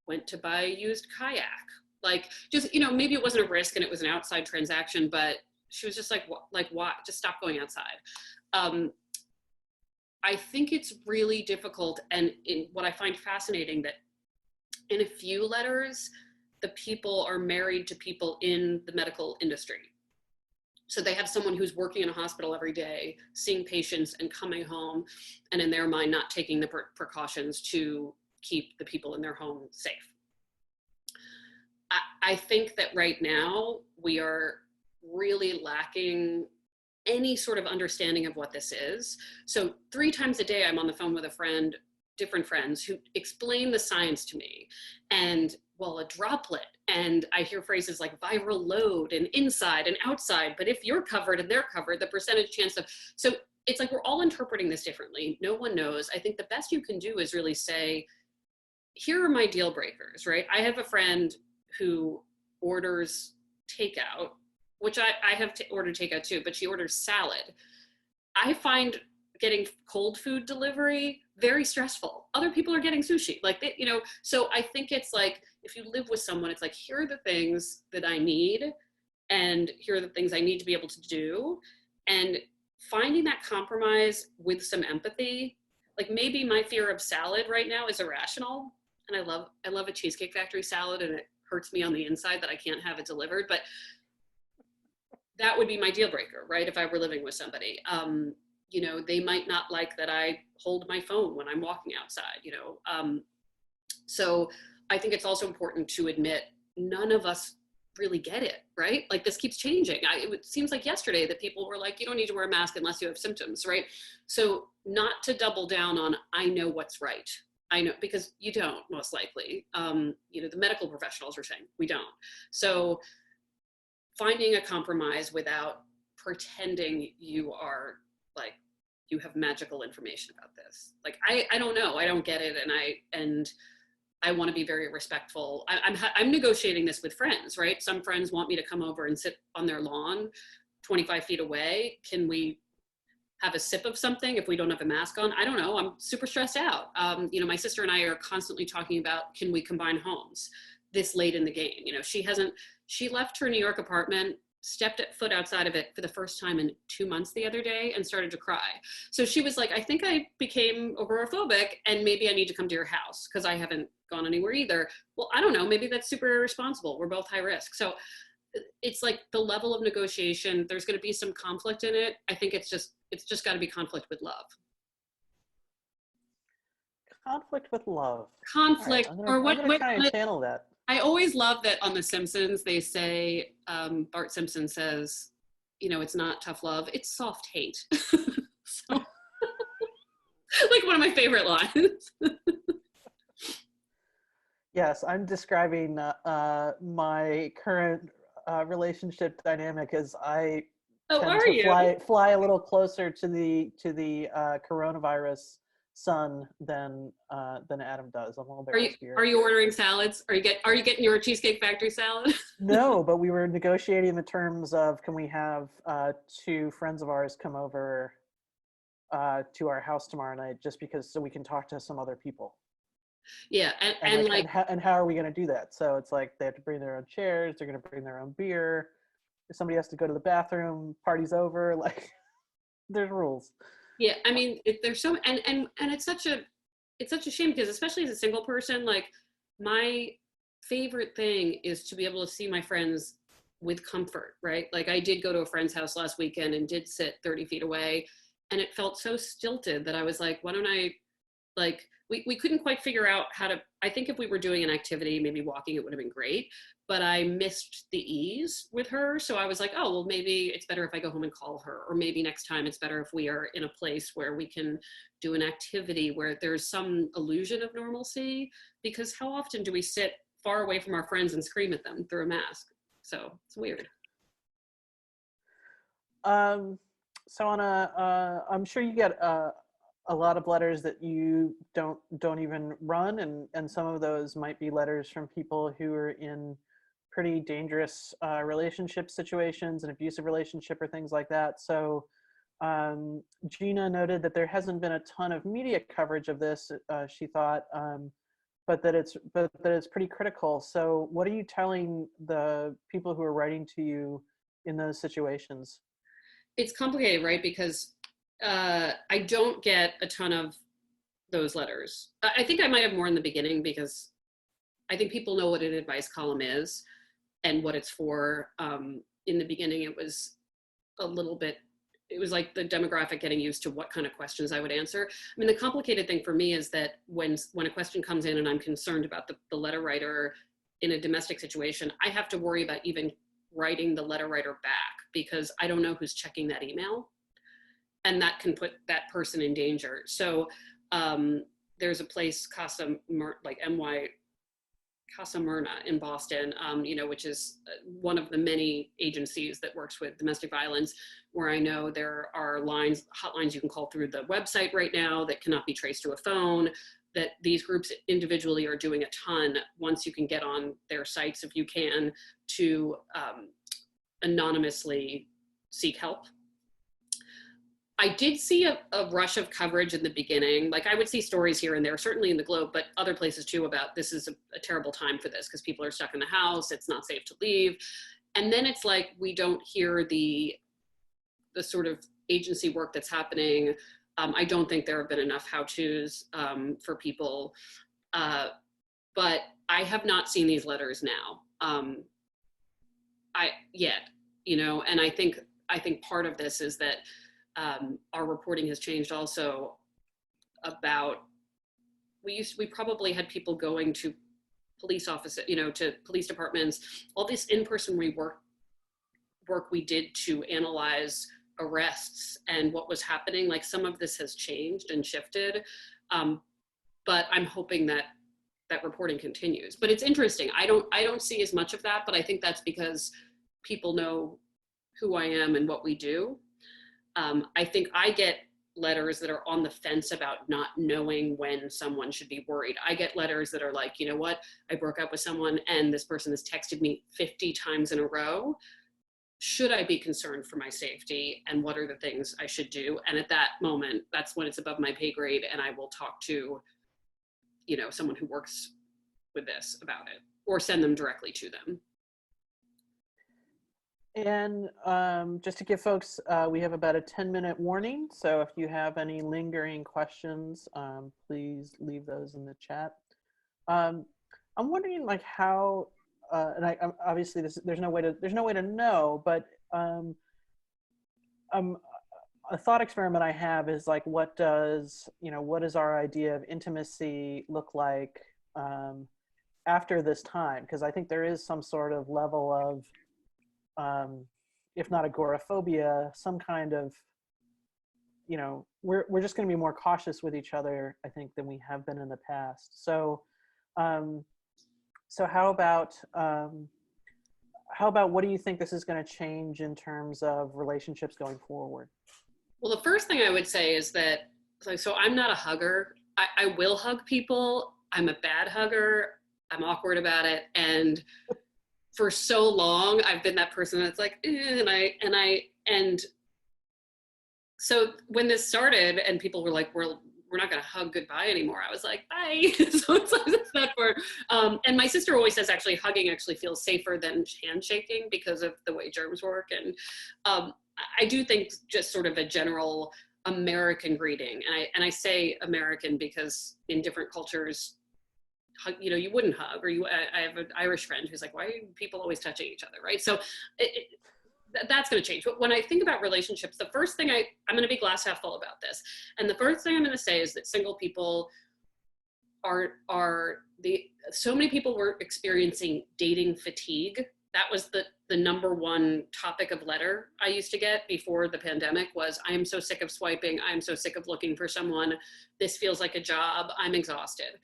went to buy a used kayak, like just, you know, maybe it wasn't a risk and it was an outside transaction, but she was just like, what? Just stop going outside. I think it's really difficult. And what I find fascinating, that in a few letters, the people are married to people in the medical industry. So they have someone who's working in a hospital every day, seeing patients and coming home, and in their mind, not taking the precautions to keep the people in their home safe. I think that right now we are really lacking any sort of understanding of what this is. So 3 times a day, I'm on the phone with a friend, different friends, who explain the science to me. And well, a droplet, and I hear phrases like viral load and inside and outside, but if you're covered and they're covered, the percentage chance of, so it's like we're all interpreting this differently. No one knows. I think the best you can do is really say, here are my deal breakers, right? I have a friend who orders takeout, which I have ordered takeout too, but she orders salad. I find getting cold food delivery very stressful. Other people are getting sushi, like they, you know, so I think it's like, if you live with someone, it's like, here are the things that I need, and here are the things I need to be able to do. And finding that compromise with some empathy, like maybe my fear of salad right now is irrational. And I love a Cheesecake Factory salad, and it hurts me on the inside that I can't have it delivered, but that would be my deal breaker, right? If I were living with somebody, you know, they might not like that I hold my phone when I'm walking outside, you know, So I think it's also important to admit none of us really get it, right? Like this keeps changing. It seems like yesterday that people were like, you don't need to wear a mask unless you have symptoms, right? So not to double down on, I know what's right. I know, because you don't, most likely. The medical professionals are saying we don't. So finding a compromise without pretending you are like, you have magical information about this. Like, I don't know, I don't get it. And I want to be very respectful. I'm negotiating this with friends, right? Some friends want me to come over and sit on their lawn 25 feet away. Can we have a sip of something if we don't have a mask on? I don't know. I'm super stressed out. My sister and I are constantly talking about, can we combine homes this late in the game? She left her New York apartment, stepped foot outside of it for the first time in 2 months the other day and started to cry. So she was like, I think I became agoraphobic and maybe I need to come to your house because I haven't gone anywhere either. Well, I don't know, maybe that's super irresponsible. We're both high risk. So it's like the level of negotiation, there's going to be some conflict in it. I think it's just got to be conflict with love. Conflict with love. Conflict, right, I'm gonna try and channel that. I always love that on The Simpsons, they say, Bart Simpson says, it's not tough love, it's soft hate. So, like one of my favorite lines. Yes, I'm describing my current relationship dynamic as I tend to fly a little closer to the coronavirus sun than Adam does. I'm a little bit riskier. Are you ordering salads? Are you getting your Cheesecake Factory salad? No, but we were negotiating the terms of, can we have 2 friends of ours come over to our house tomorrow night, just because so we can talk to some other people. Yeah, and how are we going to do that? So it's like they have to bring their own chairs, they're going to bring their own beer. If somebody has to go to the bathroom, party's over. Like, there's rules. Yeah, I mean, there's so, and it's such a shame, because especially as a single person, like my favorite thing is to be able to see my friends with comfort, right? Like I did go to a friend's house last weekend and did sit 30 feet away, and it felt so stilted that I was like, why don't I, like, we couldn't quite figure out how to, I think if we were doing an activity, maybe walking, it would have been great, but I missed the ease with her. So I was like, oh, well, maybe it's better if I go home and call her, or maybe next time it's better if we are in a place where we can do an activity where there's some illusion of normalcy, because how often do we sit far away from our friends and scream at them through a mask? So it's weird. So on I'm sure you get a lot of letters that you don't even run, and some of those might be letters from people who are in pretty dangerous relationship situations, an abusive relationship or things like that. So Gina noted that there hasn't been a ton of media coverage of this, she thought, but that it's pretty critical. So what are you telling the people who are writing to you in those situations? It's complicated, right? Because I don't get a ton of those letters. I think I might have more in the beginning, because I think people know what an advice column is and what it's for. In the beginning, it was a little bit, it was like the demographic getting used to what kind of questions I would answer. I mean, the complicated thing for me is that when a question comes in and I'm concerned about the letter writer in a domestic situation, I have to worry about even writing the letter writer back, because I don't know who's checking that email. And that can put that person in danger. So there's a place, Casa Myrna in Boston, which is one of the many agencies that works with domestic violence, where I know there are hotlines you can call through the website right now that cannot be traced to a phone, that these groups individually are doing a ton once you can get on their sites, if you can, to anonymously seek help. I did see a rush of coverage in the beginning. Like I would see stories here and there, certainly in the Globe, but other places too, about this is a terrible time for this because people are stuck in the house, it's not safe to leave. And then it's like, we don't hear the sort of agency work that's happening. I don't think there have been enough how-tos for people, but I have not seen these letters now yet, and I think part of this is that our reporting has changed also about we probably had people going to police offices, you know, to police departments, all this in-person work we did to analyze arrests and what was happening. Like some of this has changed and shifted, but I'm hoping that reporting continues. But it's interesting. I don't see as much of that, but I think that's because people know who I am and what we do. I think I get letters that are on the fence about not knowing when someone should be worried. I get letters that are like, you know what, I broke up with someone and this person has texted me 50 times in a row. Should I be concerned for my safety, and what are the things I should do? And at that moment, that's when it's above my pay grade, and I will talk to, you know, someone who works with this about it, or send them directly to them. And just to give folks, we have about a 10-minute warning. So if you have any lingering questions, please leave those in the chat. I'm wondering, like, how, and I'm obviously there's no way to know, but a thought experiment I have is like, what does our idea of intimacy look like after this time? Because I think there is some sort of level of if not agoraphobia, some kind of, you know, we're just going to be more cautious with each other, I think, than we have been in the past. So, so how about what do you think this is going to change in terms of relationships going forward? Well, the first thing I would say is that, so I'm not a hugger. I will hug people. I'm a bad hugger. I'm awkward about it. And for so long, I've been that person that's like, and so when this started and people were like, we're not going to hug goodbye anymore, I was like, bye. So it's not for, and my sister always says actually hugging actually feels safer than handshaking because of the way germs work. And I do think just sort of a general American greeting, and I say American because in different cultures, you know, you wouldn't hug, or I have an Irish friend who's like, why are people always touching each other, right? So that's going to change. But when I think about relationships, the first thing I'm going to be glass half full about this, and the first thing I'm going to say is that single people so many people were experiencing dating fatigue. That was the number one topic of letter I used to get before the pandemic was, I am so sick of swiping. I'm so sick of looking for someone. This feels like a job. I'm exhausted.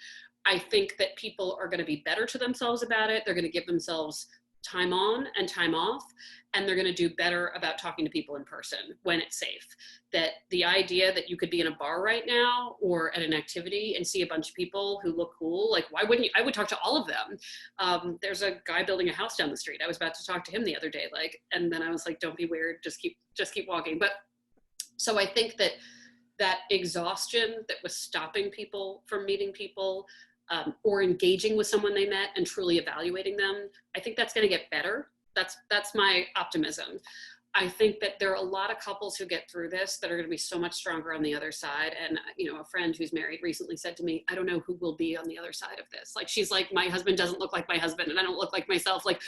I think that people are going to be better to themselves about it. They're going to give themselves time on and time off, and they're going to do better about talking to people in person when it's safe. That the idea that you could be in a bar right now or at an activity and see a bunch of people who look cool, like, why wouldn't you? I would talk to all of them. There's a guy building a house down the street. I was about to talk to him the other day, like, and then I was like, don't be weird, just keep walking. But so I think that exhaustion that was stopping people from meeting people, or engaging with someone they met and truly evaluating them, I think that's going to get better. That's my optimism. I think that there are a lot of couples who get through this that are going to be so much stronger on the other side. And, you know, a friend who's married recently said to me, I don't know who will be on the other side of this. Like, she's like, my husband doesn't look like my husband and I don't look like myself. Like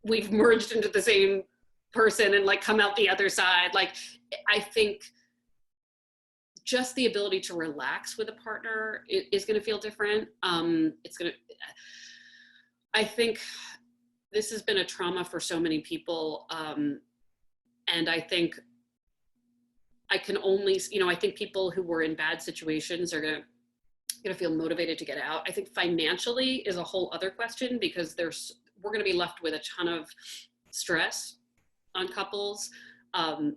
we've merged into the same person and like come out the other side. Like, I think just the ability to relax with a partner is going to feel different. I think this has been a trauma for so many people. And I think I can only, you know, I think people who were in bad situations are going to feel motivated to get out. I think financially is a whole other question because we're going to be left with a ton of stress on couples. I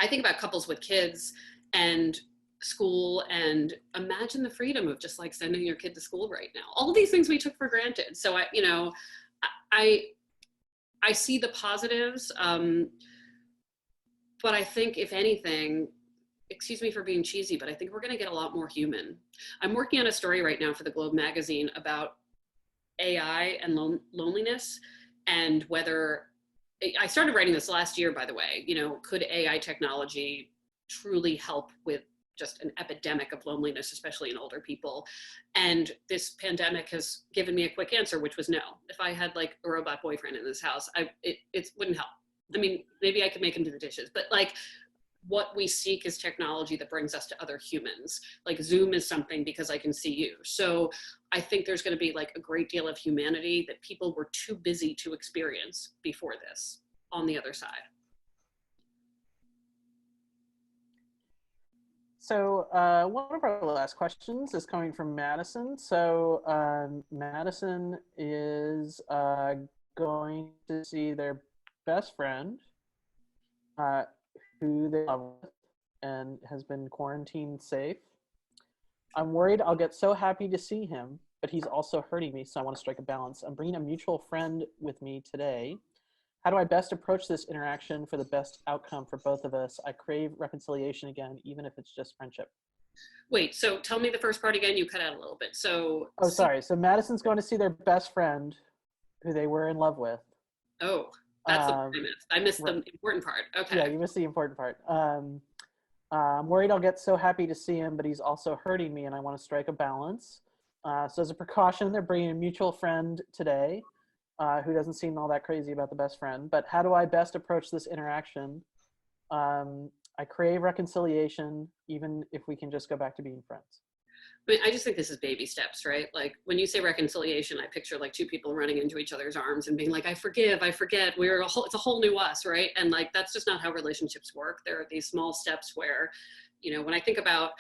think about couples with kids and school, and imagine the freedom of just like sending your kid to school right now. All of these things we took for granted. So I see the positives, but I think if anything, excuse me for being cheesy, but I think we're going to get a lot more human. I'm working on a story right now for the Globe magazine about AI and loneliness, and whether, I started writing this last year, by the way, you know, could AI technology truly help with just an epidemic of loneliness, especially in older people? And this pandemic has given me a quick answer, which was no. If I had like a robot boyfriend in this house, it wouldn't help. I mean, maybe I could make him do the dishes, but like, what we seek is technology that brings us to other humans. Like Zoom is something because I can see you. So I think there's going to be like a great deal of humanity that people were too busy to experience before this on the other side. So one of our last questions is coming from Madison. So Madison is going to see their best friend who they love and has been quarantined safe. I'm worried I'll get so happy to see him, but he's also hurting me, so I want to strike a balance. I'm bringing a mutual friend with me today. How do I best approach this interaction for the best outcome for both of us? I crave reconciliation again, even if it's just friendship. Wait, so tell me the first part again. You cut out a little bit. So. Oh, sorry. So Madison's going to see their best friend who they were in love with. Oh, that's the part I missed. I missed the important part. Okay. Yeah, you missed the important part. I'm worried I'll get so happy to see him, but he's also hurting me and I want to strike a balance. So as a precaution, they're bringing a mutual friend today. Who doesn't seem all that crazy about the best friend, but how do I best approach this interaction? I crave reconciliation, even if we can just go back to being friends. I mean, I just think this is baby steps, right? Like when you say reconciliation, I picture like two people running into each other's arms and being like, I forgive, I forget, it's a whole new us, right? And like, that's just not how relationships work. There are these small steps where, you know, when I think about,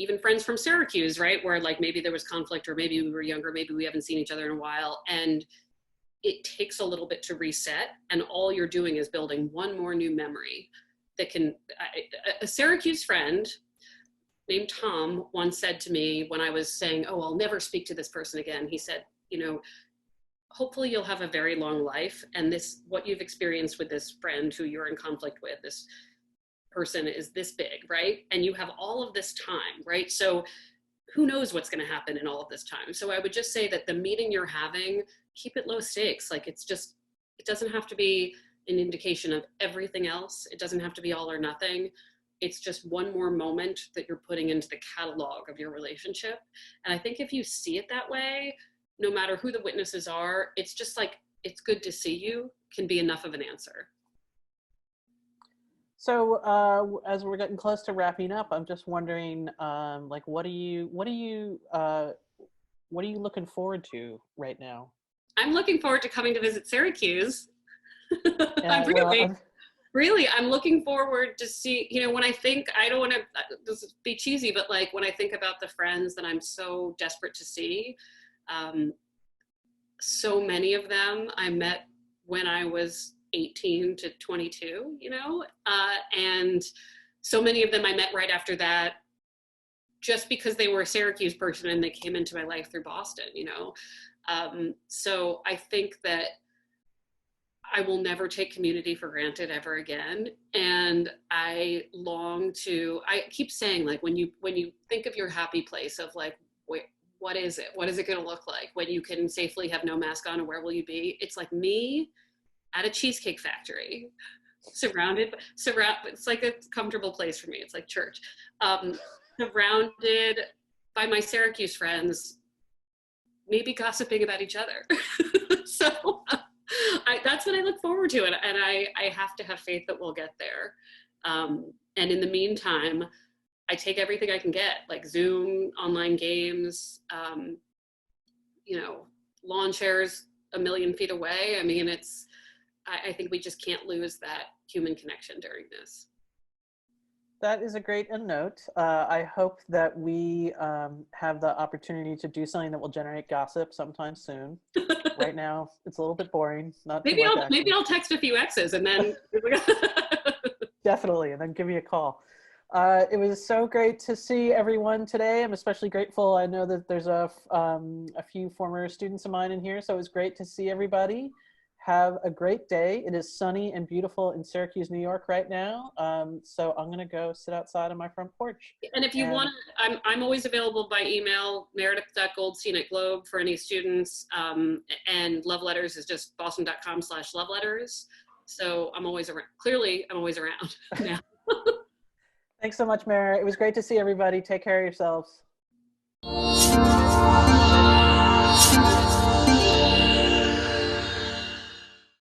even friends from Syracuse, right? Where like maybe there was conflict or maybe we were younger, maybe we haven't seen each other in a while. And it takes a little bit to reset. And all you're doing is building one more new memory that can, a Syracuse friend named Tom once said to me when I was saying, oh, I'll never speak to this person again. He said, you know, hopefully you'll have a very long life. And this, what you've experienced with this friend who you're in conflict with, this person is this big, right? And you have all of this time, right? So who knows what's going to happen in all of this time? So I would just say that the meeting you're having, keep it low stakes. Like it's just, it doesn't have to be an indication of everything else. It doesn't have to be all or nothing. It's just one more moment that you're putting into the catalog of your relationship. And I think if you see it that way, no matter who the witnesses are, it's just like, it's good to see you can be enough of an answer. So as we're getting close to wrapping up, I'm just wondering, like, what are you looking forward to right now? I'm looking forward to coming to visit Syracuse. Yeah, I'm looking forward to see, you know, when I think, I don't want to this is be cheesy, but like when I think about the friends that I'm so desperate to see, so many of them I met when I was 18 to 22, you know, and so many of them I met right after that just because they were a Syracuse person and they came into my life through Boston, you know. So I think that I will never take community for granted ever again. And I long to, I keep saying, like, when you think of your happy place of like, what is it? What is it going to look like when you can safely have no mask on, and where will you be? It's like me at a cheesecake factory, it's like a comfortable place for me. It's like church, surrounded by my Syracuse friends, maybe gossiping about each other. So that's what I look forward to. And I have to have faith that we'll get there. And in the meantime, I take everything I can get, like Zoom, online games, you know, lawn chairs a million feet away. I mean, I think we just can't lose that human connection during this. That is a great end note. I hope that we have the opportunity to do something that will generate gossip sometime soon. Right now, it's a little bit boring. Maybe I'll text a few exes and then. Definitely, and then give me a call. It was so great to see everyone today. I'm especially grateful. I know that there's a few former students of mine in here, so it was great to see everybody. Have a great day. It is sunny and beautiful in Syracuse, New York right now. So I'm gonna go sit outside on my front porch. And if you want, I'm always available by email, meredith.goldstein@globe for any students. And Love Letters is just boston.com/loveletters. So I'm always around. Clearly, I'm always around now. Thanks so much, Mara. It was great to see everybody. Take care of yourselves.